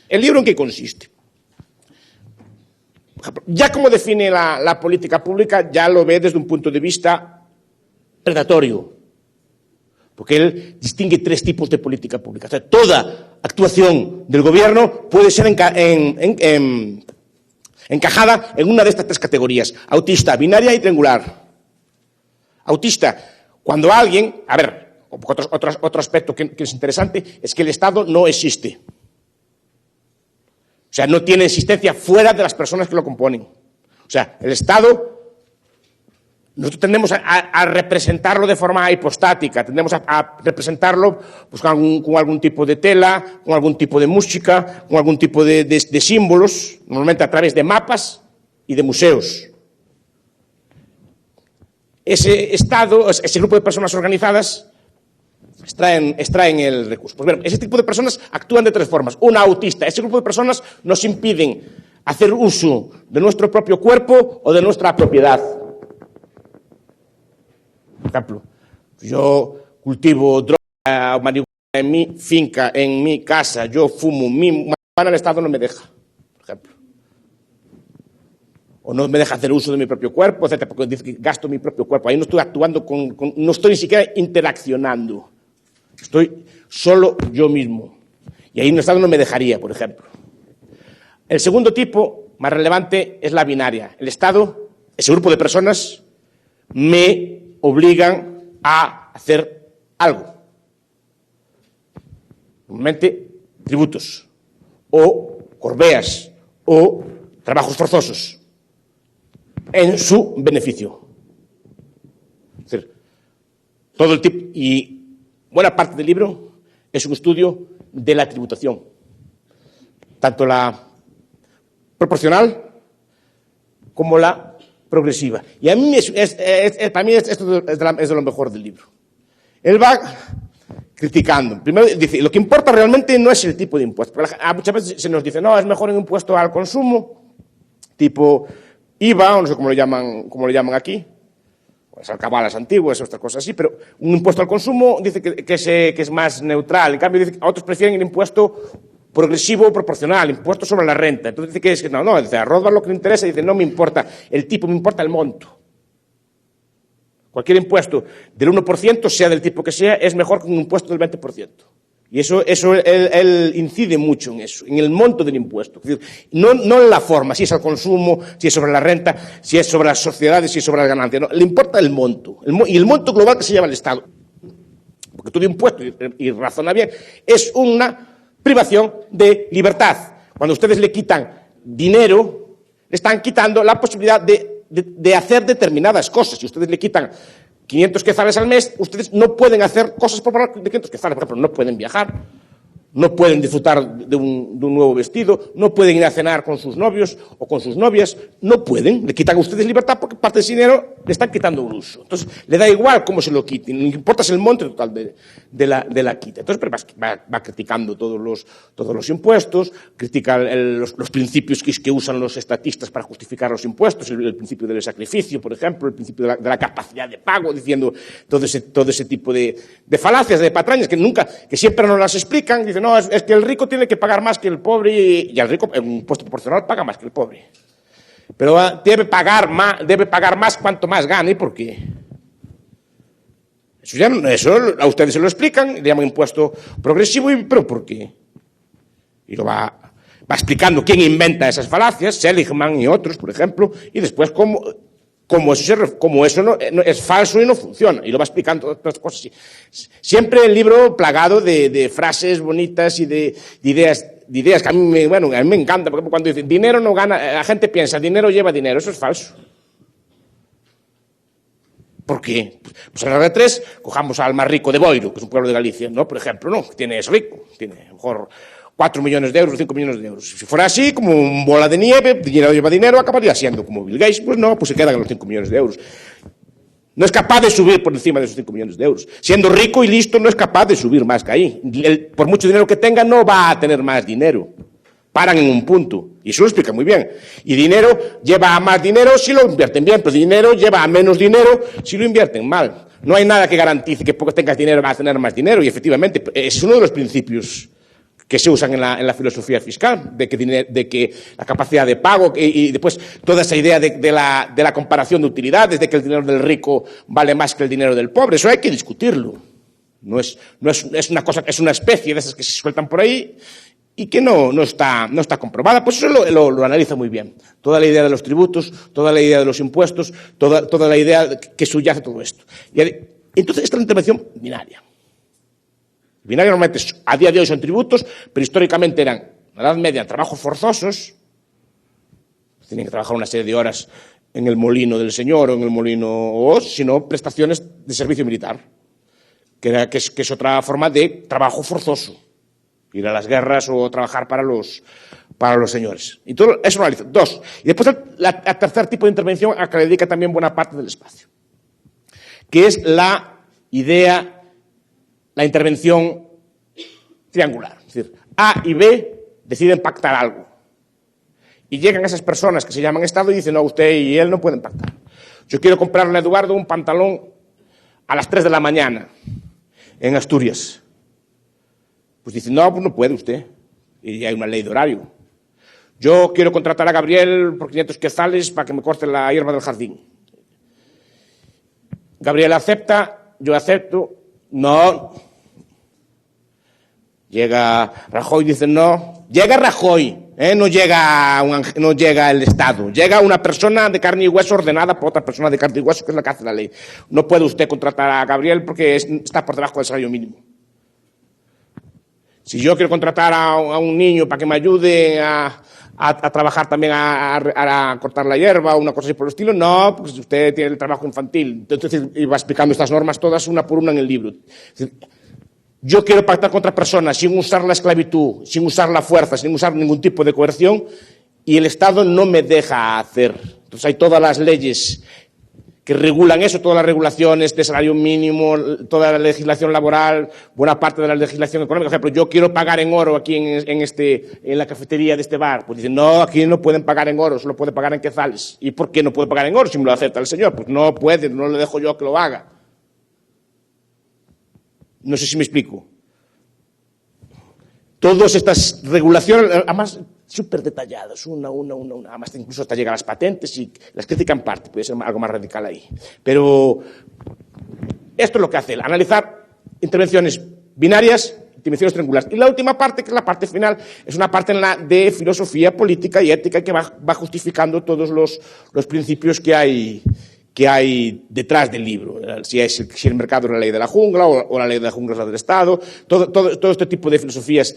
¿El libro en qué consiste? Por ejemplo, ya como define la política pública, ya lo ve desde un punto de vista predatorio. Porque él distingue tres tipos de política pública. O sea, toda actuación del gobierno puede ser encajada en una de estas tres categorías: autista, binaria y triangular. Autista, cuando alguien, a ver, otro aspecto que es interesante es que el Estado no existe. O sea, no tiene existencia fuera de las personas que lo componen. O sea, el Estado, nosotros tendemos a representarlo de forma hipostática, tendemos a representarlo pues, con algún tipo de tela, con algún tipo de música, con algún tipo de símbolos, normalmente a través de mapas y de museos. Ese Estado, ese grupo de personas organizadas, extraen el recurso. Pues bueno, ese tipo de personas actúan de tres formas. Una, autista. Ese grupo de personas nos impiden hacer uso de nuestro propio cuerpo o de nuestra propiedad. Por ejemplo, yo cultivo droga, marihuana en mi finca, en mi casa, yo fumo mi marihuana, el Estado no me deja, por ejemplo. O no me deja hacer uso de mi propio cuerpo, etcétera, porque dice que gasto mi propio cuerpo. Ahí no estoy actuando no estoy ni siquiera interaccionando. Estoy solo yo mismo. Y ahí el Estado no me dejaría, por ejemplo. El segundo tipo, más relevante, es la binaria. El Estado, ese grupo de personas, me obligan a hacer algo. Normalmente, tributos, o corbeas, o trabajos forzosos, en su beneficio. Es decir, todo el tipo, y buena parte del libro es un estudio de la tributación, tanto la proporcional como la progresiva. Y a mí para mí esto es de lo mejor del libro. Él va criticando. Primero dice, lo que importa realmente no es el tipo de impuesto. Muchas veces se nos dice, no, es mejor un impuesto al consumo, tipo IVA, o no sé cómo lo llaman aquí, pues alcabalas antiguas, otras cosas así, pero un impuesto al consumo dice que es más neutral. En cambio, dice que otros prefieren el impuesto progresivo o proporcional, impuesto sobre la renta. Entonces dice que no, dice, a Rothbard lo que le interesa, dice, no me importa el tipo, me importa el monto. Cualquier impuesto del 1%, sea del tipo que sea, es mejor que un impuesto del 20%. Y eso él incide mucho en eso, en el monto del impuesto. Es decir, no en la forma, si es al consumo, si es sobre la renta, si es sobre las sociedades, si es sobre las ganancias. No, le importa el monto. Y el monto global que se lleva el Estado. Porque todo impuesto, y razona bien, es una privación de libertad. Cuando ustedes le quitan dinero, le están quitando la posibilidad de hacer determinadas cosas. Si ustedes le quitan 500 quetzales al mes, ustedes no pueden hacer cosas por valor de 500 quetzales. Por ejemplo, no pueden viajar, no pueden disfrutar de un nuevo vestido, no pueden ir a cenar con sus novios o con sus novias, no pueden. Le quitan a ustedes libertad porque parte de ese dinero le están quitando un uso. Entonces, le da igual cómo se lo quiten, lo que importa es el monto total de la quita. Entonces, va criticando todos los impuestos, critica los principios que usan los estatistas para justificar los impuestos, el principio del sacrificio, por ejemplo, el principio de la capacidad de pago, diciendo todo ese tipo de falacias, de patrañas que siempre nos las explican. Dicen, no, es que el rico tiene que pagar más que el pobre y el rico, en un impuesto proporcional, paga más que el pobre. Pero debe pagar más cuanto más gane. ¿Por qué? Eso a ustedes se lo explican, le llaman impuesto progresivo, pero ¿por qué? Y lo va explicando quién inventa esas falacias, Seligman y otros, por ejemplo, y después cómo eso no es falso y no funciona, y lo va explicando todas estas cosas así. Siempre el libro plagado de frases bonitas y de ideas que a mí me encanta, porque cuando dicen dinero no gana, la gente piensa dinero lleva dinero, eso es falso. ¿Por qué? Pues en la regla 3, cojamos al más rico de Boiro, que es un pueblo de Galicia, ¿no? Por ejemplo, no, es rico, tiene a lo mejor 4 millones de euros, 5 millones de euros. Si fuera así, como un bola de nieve, dinero lleva dinero, acabaría siendo como Bill Gates. Pues no, pues se quedan en los 5 millones de euros. No es capaz de subir por encima de esos 5 millones de euros. Siendo rico y listo, no es capaz de subir más que ahí. Por mucho dinero que tenga, no va a tener más dinero. Paran en un punto. Y eso lo explica muy bien. Y dinero lleva a más dinero si lo invierten bien, pero dinero lleva a menos dinero si lo invierten mal. No hay nada que garantice que porque tengas dinero vas a tener más dinero. Y efectivamente, es uno de los principios que se usan en la filosofía fiscal, de que la capacidad de pago y después toda esa idea de la comparación de utilidades, de que el dinero del rico vale más que el dinero del pobre. Eso hay que discutirlo. No es una cosa, es una especie de esas que se sueltan por ahí y que no está comprobada. Pues eso lo analiza muy bien. Toda la idea de los tributos, toda la idea de los impuestos, toda la idea que subyace todo esto. Y entonces, esta es la intervención binaria. Binaria normalmente a día de hoy son tributos, pero históricamente eran, en la Edad Media, trabajos forzosos. Tienen que trabajar una serie de horas en el molino del señor o en el molino, o sino prestaciones de servicio militar, que es otra forma de trabajo forzoso. Ir a las guerras o trabajar para los señores. Y todo eso lo analiza. Dos. Y después el tercer tipo de intervención a que le dedica también buena parte del espacio, que es la idea, la intervención triangular. Es decir, A y B deciden pactar algo. Y llegan esas personas que se llaman Estado y dicen, no, usted y él no pueden pactar. Yo quiero comprarle a Eduardo un pantalón a las 3 de la mañana en Asturias. Pues dicen, no, pues no puede usted. Y hay una ley de horario. Yo quiero contratar a Gabriel por 500 quetzales para que me corte la hierba del jardín. Gabriel acepta, yo acepto, no. Llega Rajoy y dice no. Llega Rajoy, no llega el Estado. Llega una persona de carne y hueso ordenada por otra persona de carne y hueso, que es la que hace la ley. No puede usted contratar a Gabriel porque está por debajo del salario mínimo. Si yo quiero contratar a un niño para que me ayude a trabajar también a cortar la hierba o una cosa así por el estilo, no, pues usted tiene el trabajo infantil. Entonces iba explicando estas normas todas una por una en el libro. Es decir, yo quiero pactar con otra persona sin usar la esclavitud, sin usar la fuerza, sin usar ningún tipo de coerción, y el Estado no me deja hacer. Entonces hay todas las leyes que regulan eso, todas las regulaciones de salario mínimo, toda la legislación laboral, buena parte de la legislación económica. Por ejemplo, yo quiero pagar en oro aquí en la cafetería de este bar. Pues dicen, no, aquí no pueden pagar en oro, solo puede pagar en quetzales. ¿Y por qué no puede pagar en oro si me lo acepta el señor? Pues no puede, no le dejo yo que lo haga. No sé si me explico. Todas estas regulaciones, además, súper detalladas, una. Además, incluso hasta llegan las patentes y las critican en parte, puede ser algo más radical ahí. Pero esto es lo que hace, analizar intervenciones binarias, intervenciones triangulares. Y la última parte, que es la parte final, es una parte de filosofía política y ética que va justificando todos los principios que hay detrás del libro. Si el mercado es la ley de la jungla o la ley de la jungla es la del Estado, todo este tipo de filosofías